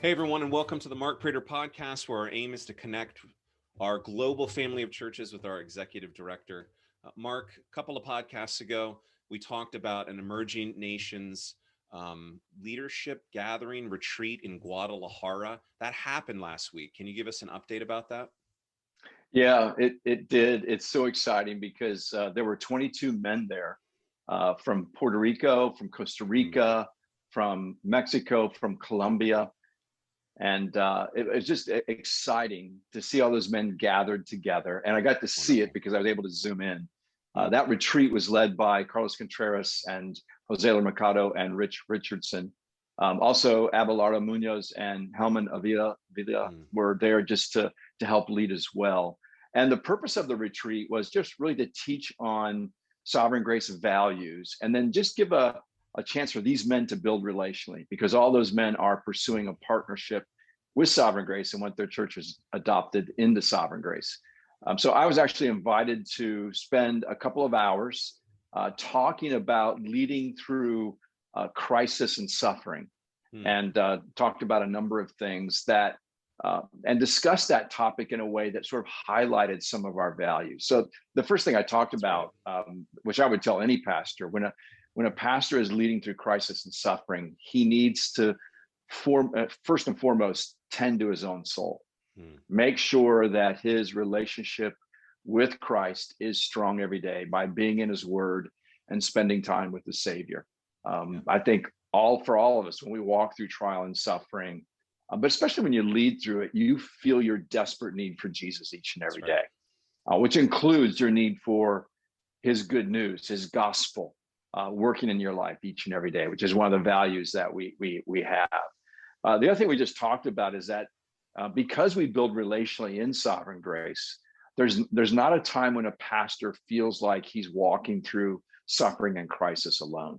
Hey, everyone, and welcome to the Mark Prater podcast, where our aim is to connect our global family of churches with our executive director. Mark, a couple of podcasts ago, we talked about an emerging nations leadership gathering retreat in Guadalajara. That happened last week. Can you give us an update about that? Yeah, it did. It's so exciting because there were 22 men there from Puerto Rico, from Costa Mm, Rica, from Mexico, from Colombia. And it was just exciting to see all those men gathered together. And I got to see it wonderful. because I was able to zoom in. Mm, That retreat was led by Carlos Contreras and Jose Mercado and Rich Richardson. Also, Abelardo Munoz and Helman Avila mm, were there just to help lead as well. And the purpose of the retreat was just really to teach on sovereign grace values and then just give a chance for these men to build relationally because all those men are pursuing a partnership with Sovereign Grace and want their churches adopted into Sovereign Grace. So I was actually invited to spend a couple of hours talking about leading through crisis and suffering, mm. and talked about a number of things that and discussed that topic in a way that sort of highlighted some of our values. So the first thing I talked That's great. about, which I would tell any pastor, when a pastor is leading through crisis and suffering, he needs to first and foremost tend to his own soul. Mm, Make sure that his relationship with Christ is strong every day by being in his word and spending time with the Savior. yeah, I think all of us, when we walk through trial and suffering, but especially when you lead through it, you feel your desperate need for Jesus each and that's every right. day, which includes your need for his good news, his gospel, working in your life each and every day, which is one of the values that we have. The other thing we just talked about is that because we build relationally in sovereign grace, there's not a time when a pastor feels like he's walking through suffering and crisis alone.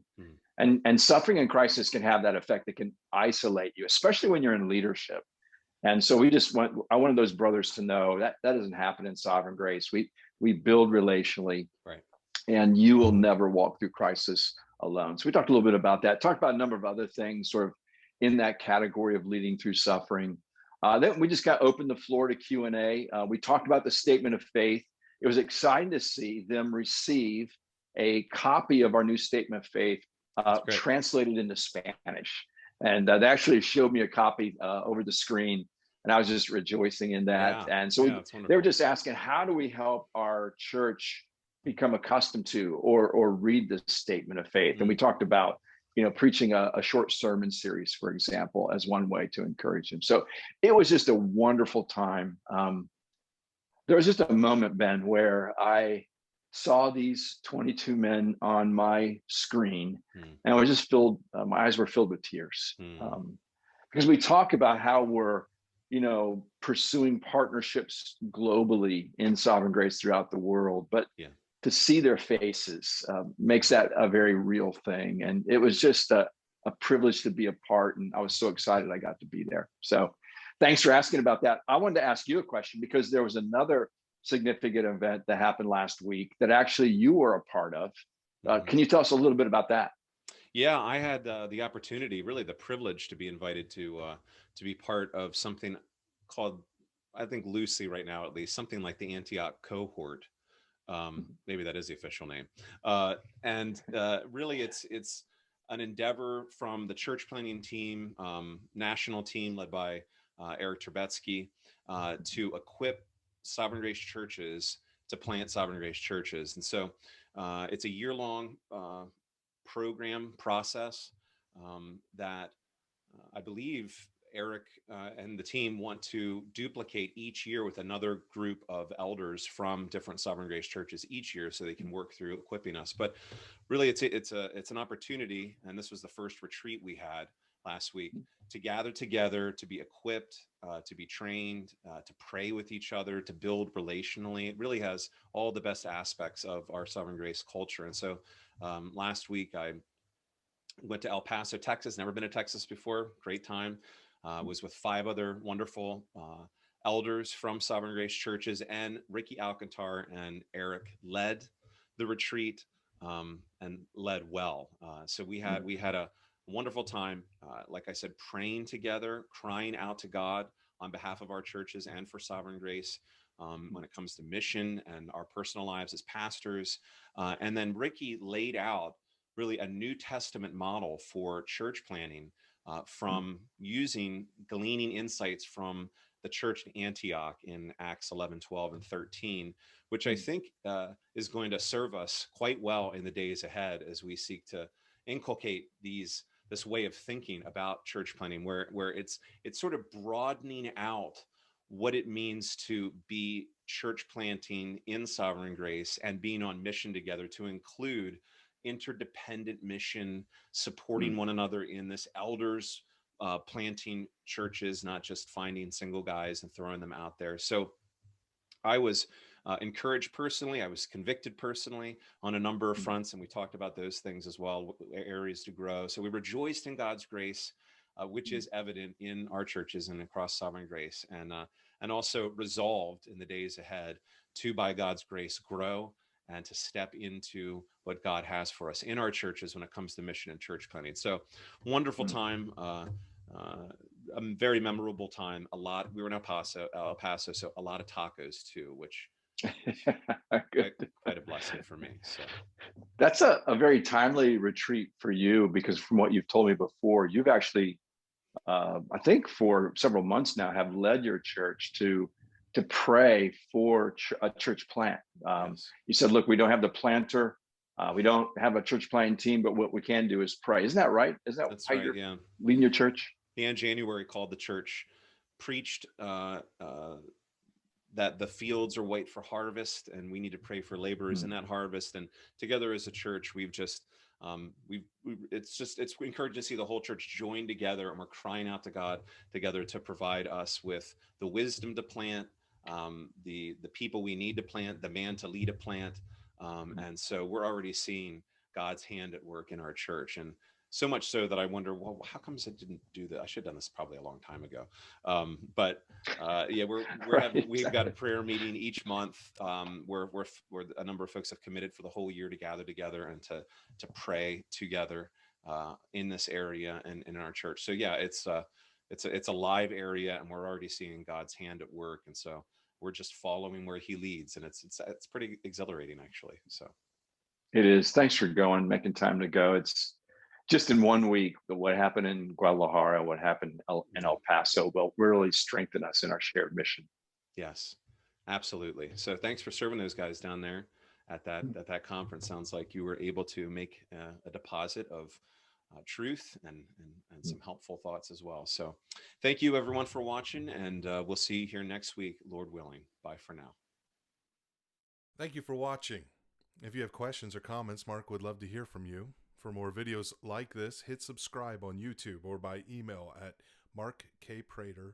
Mm, And suffering and crisis can have that effect that can isolate you, especially when you're in leadership. And so I wanted those brothers to know that that doesn't happen in sovereign grace. We build relationally, right. and you will never walk through crisis alone. So we talked a little bit about that, talked about a number of other things sort of in that category of leading through suffering. Then we just got opened the floor to Q&A. We talked about the statement of faith. It was exciting to see them receive a copy of our new statement of faith That's great. translated into Spanish. And they actually showed me a copy over the screen, and I was just rejoicing in that. Yeah, And so yeah, that's they were wonderful. just asking, how do we help our church become accustomed to or read this statement of faith? And we Mm, talked about preaching a short sermon series, for example, as one way to encourage them. So it was just a wonderful time. There was just a moment, Ben, where I saw these 22 men on my screen, mm, and I was just filled. My eyes were filled with tears, mm, because we talk about how we're, pursuing partnerships globally in sovereign grace throughout the world, but yeah. to see their faces makes that a very real thing. And it was just a privilege to be a part. And I was so excited I got to be there. So thanks for asking about that. I wanted to ask you a question because there was another significant event that happened last week that actually you were a part of. Mhm. Can you tell us a little bit about that? Yeah, I had the opportunity, really the privilege, to be invited to be part of something called, I think loosely right now at least, something like the Antioch cohort. Maybe that is the official name. And really, it's an endeavor from the church planning team, national team led by Eric Trebetsky, to equip Sovereign Grace churches to plant Sovereign Grace churches. And so it's a year-long program process that I believe Eric and the team want to duplicate each year with another group of elders from different Sovereign Grace churches each year, so they can work through equipping us. But really, it's an opportunity, and this was the first retreat we had last week, to gather together, to be equipped, to be trained, to pray with each other, to build relationally. It really has all the best aspects of our Sovereign Grace culture. And so last week I went to El Paso, Texas. Never been to Texas before. Great time. Was with 5 other wonderful elders from Sovereign Grace churches, and Ricky Alcantar and Eric led the retreat and led well. So we had a wonderful time, like I said, praying together, crying out to God on behalf of our churches and for Sovereign Grace, when it comes to mission and our personal lives as pastors. And then Ricky laid out really a New Testament model for church planning, from gleaning insights from the church in Antioch in Acts 11, 12, and 13, which I think is going to serve us quite well in the days ahead as we seek to inculcate this way of thinking about church planting, where it's sort of broadening out what it means to be church planting in Sovereign Grace and being on mission together, to include interdependent mission, supporting one another in this, elders planting churches, not just finding single guys and throwing them out there. So I was encouraged personally. I was convicted personally on a number of fronts, and we talked about those things as well, areas to grow. So we rejoiced in God's grace, which is evident in our churches and across Sovereign Grace, and also resolved in the days ahead to, by God's grace, grow and to step into what God has for us in our churches when it comes to mission and church planting. So wonderful time. A very memorable time. We were in El Paso, so a lot of tacos too, which quite a blessing for me. So that's a very timely retreat for you, because from what you've told me before, you've actually, I think for several months now, have led your church to pray for a church plant. yes. You said, look, we don't have the planter. We don't have a church planting team, but what we can do is pray. Isn't that right? Is that That's how right. you're Yeah. leading your church? In January, called the church, preached that the fields are white for harvest, and we need to pray for laborers in that harvest. And together as a church, we've just it's encouraging to see the whole church join together, and we're crying out to God together to provide us with the wisdom to plant, the people we need to plant, the man to lead a plant. And so we're already seeing God's hand at work in our church, and so much so that I wonder, well, how comes I didn't do that? I should have done this probably a long time ago. But yeah, we've got a prayer meeting each month, where a number of folks have committed for the whole year to gather together and to pray together in this area and in our church. So yeah, it's a live area, and we're already seeing God's hand at work, and so we're just following where He leads, and it's pretty exhilarating, actually. So It is. Thanks for going, making time to go. It's just in 1 week, what happened in Guadalajara, what happened in El Paso will really strengthen us in our shared mission. yes, absolutely. So thanks for serving those guys down there at that conference. Sounds like you were able to make a deposit of truth and some helpful thoughts as well. So thank you everyone for watching, and we'll see you here next week, Lord willing. Bye for now. Thank you for watching. If you have questions or comments, Mark would love to hear from you. For more videos like this, hit subscribe on YouTube or by email at markkprater.com.